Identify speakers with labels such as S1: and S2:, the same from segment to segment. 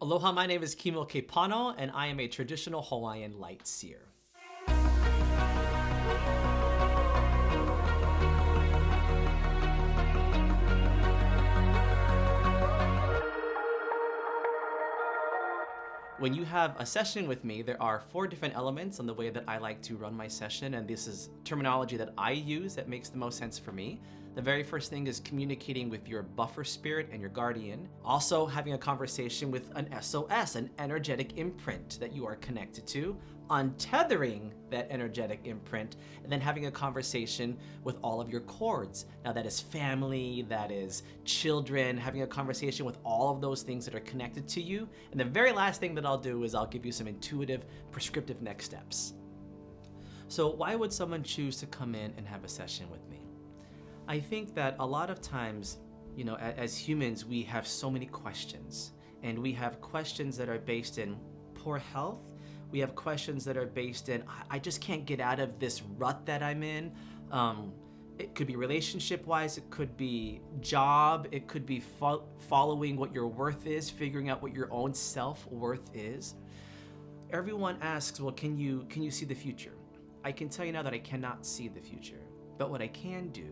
S1: Aloha, my name is Kimo Kepano, and I am a traditional Hawaiian light seer. When you have a session with me, there are 4 different elements on the way that I like to run my session, and this is terminology that I use that makes the most sense for me. The very first thing is communicating with your buffer spirit and your guardian. Also having a conversation with an SOS, an energetic imprint that you are connected to, untethering that energetic imprint, and then having a conversation with all of your cords. Now that is family, that is children, having a conversation with all of those things that are connected to you. And the very last thing that I'll do is I'll give you some intuitive, prescriptive next steps. So why would someone choose to come in and have a session with me? I think that a lot of times, as humans, we have so many questions, and we have questions that are based in poor health. We have questions that are based in, I just can't get out of this rut that I'm in. It could be relationship-wise, it could be job, it could be following what your worth is, figuring out what your own self-worth is. Everyone asks, well, can you see the future? I can tell you now that I cannot see the future, but what I can do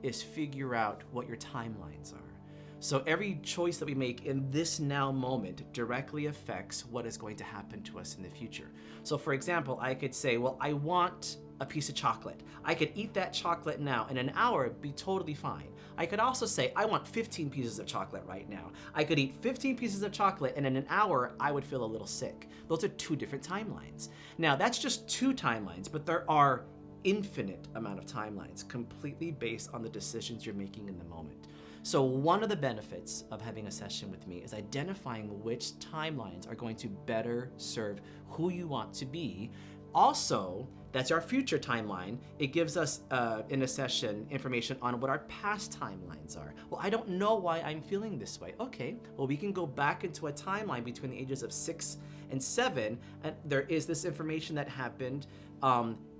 S1: is figure out what your timelines are. So every choice that we make in this now moment directly affects what is going to happen to us in the future. So for example, I could say, well, I want a piece of chocolate. I could eat that chocolate now. In an hour, it'd be totally fine. I could also say, I want 15 pieces of chocolate right now. I could eat 15 pieces of chocolate, and in an hour, I would feel a little sick. Those are 2 different timelines. Now, that's just 2 timelines, but there are infinite amount of timelines, completely based on the decisions you're making in the moment. So one of the benefits of having a session with me is identifying which timelines are going to better serve who you want to be. Also, that's our future timeline. It gives us, in a session, information on what our past timelines are. Well, I don't know why I'm feeling this way. Okay, well, we can go back into a timeline between the ages of 6 and 7, and there is this information that happened.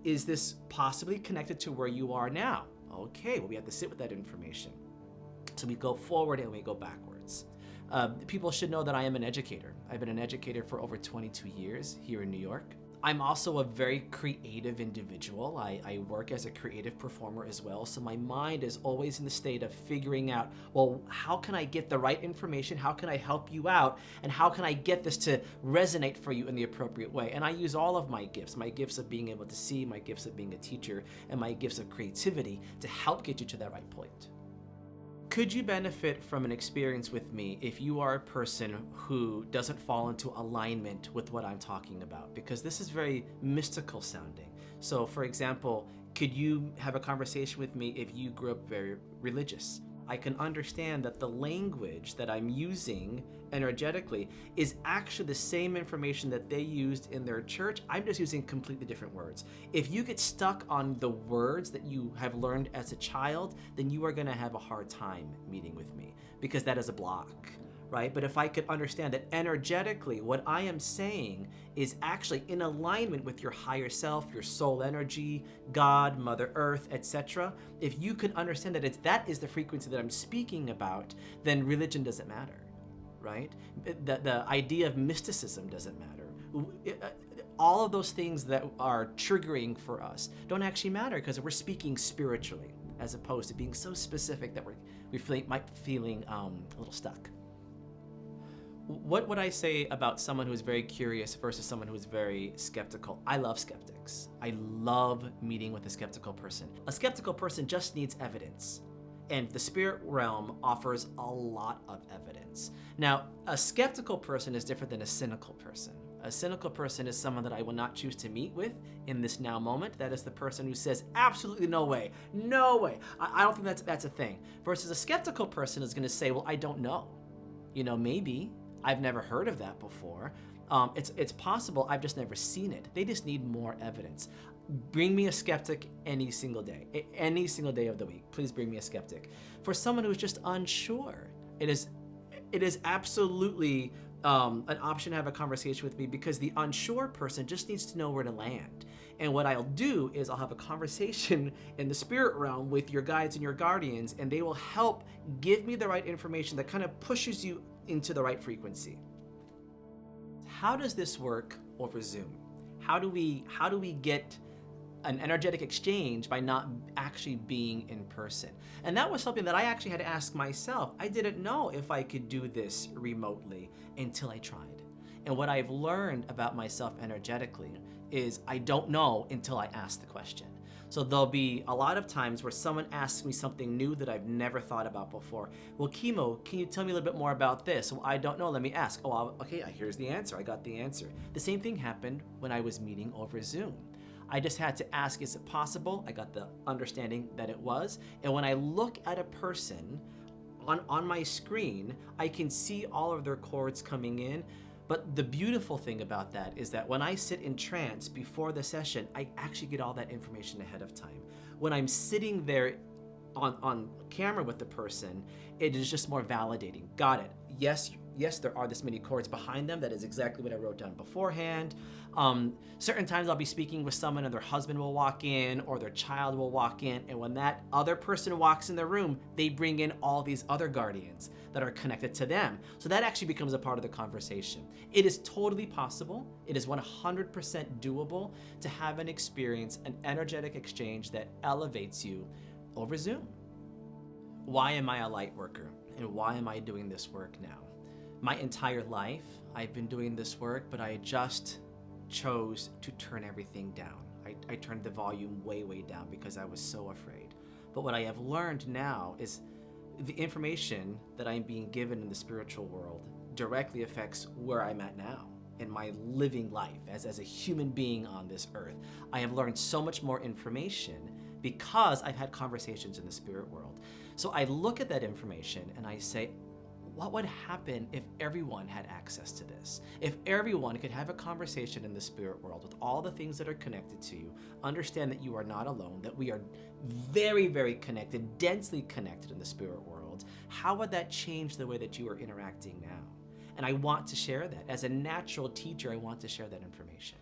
S1: Is this possibly connected to where you are now? Okay, well, we have to sit with that information. So we go forward and we go backwards. People should know that I am an educator. I've been an educator for over 22 years here in New York. I'm also a very creative individual. I work as a creative performer as well. So my mind is always in the state of figuring out, well, how can I get the right information? How can I help you out? And how can I get this to resonate for you in the appropriate way? And I use all of my gifts of being able to see, my gifts of being a teacher, and my gifts of creativity to help get you to that right point. Could you benefit from an experience with me if you are a person who doesn't fall into alignment with what I'm talking about? Because this is very mystical sounding. So for example, could you have a conversation with me if you grew up very religious? I can understand that the language that I'm using energetically is actually the same information that they used in their church. I'm just using completely different words. If you get stuck on the words that you have learned as a child, then you are going to have a hard time meeting with me because that is a block, right? But if I could understand that energetically what I am saying is actually in alignment with your higher self, your soul energy, God, Mother Earth, etc. If you could understand that that is the frequency that I'm speaking about, then religion doesn't matter, right? The idea of mysticism doesn't matter. All of those things that are triggering for us don't actually matter because we're speaking spiritually as opposed to being so specific that we might be feeling a little stuck. What would I say about someone who is very curious versus someone who is very skeptical? I love skeptics. I love meeting with a skeptical person. A skeptical person just needs evidence, and the spirit realm offers a lot of evidence. Now, a skeptical person is different than a cynical person. A cynical person is someone that I will not choose to meet with in this now moment. That is the person who says, absolutely no way, no way. I don't think that's a thing. Versus a skeptical person is gonna say, well, I don't know. Maybe. I've never heard of that before. It's possible, I've just never seen it. They just need more evidence. Bring me a skeptic any single day of the week. Please bring me a skeptic. For someone who's just unsure, it is absolutely an option to have a conversation with me because the unsure person just needs to know where to land. And what I'll do is I'll have a conversation in the spirit realm with your guides and your guardians, and they will help give me the right information that kind of pushes you into the right frequency. how does this work over Zoom? How do we get an energetic exchange by not actually being in person? And that was something that I actually had to ask myself. I didn't know if I could do this remotely until I tried. And what I've learned about myself energetically is I don't know until I ask the question. So there'll be a lot of times where someone asks me something new that I've never thought about before. Well, Kimo, can you tell me a little bit more about this? Well, I don't know, let me ask. Oh, okay, here's the answer, I got the answer. The same thing happened when I was meeting over Zoom. I just had to ask, is it possible? I got the understanding that it was. And when I look at a person on my screen, I can see all of their chords coming in. But the beautiful thing about that is that when I sit in trance before the session, I actually get all that information ahead of time. When I'm sitting there on camera with the person, it is just more validating. Got it. Yes, there are this many chords behind them. That is exactly what I wrote down beforehand. Certain times I'll be speaking with someone and their husband will walk in or their child will walk in, and when that other person walks in the room, they bring in all these other guardians that are connected to them. So that actually becomes a part of the conversation. It is totally possible. It is 100% doable to have an experience, an energetic exchange that elevates you over Zoom. Why am I a light worker? And why am I doing this work now? My entire life, I've been doing this work, but I just chose to turn everything down. I turned the volume way, way down because I was so afraid. But what I have learned now is the information that I'm being given in the spiritual world directly affects where I'm at now in my living life as a human being on this earth. I have learned so much more information because I've had conversations in the spirit world. So I look at that information and I say, what would happen if everyone had access to this? If everyone could have a conversation in the spirit world with all the things that are connected to you, understand that you are not alone, that we are very, very connected, densely connected in the spirit world, how would that change the way that you are interacting now? And I want to share that. As a natural teacher, I want to share that information.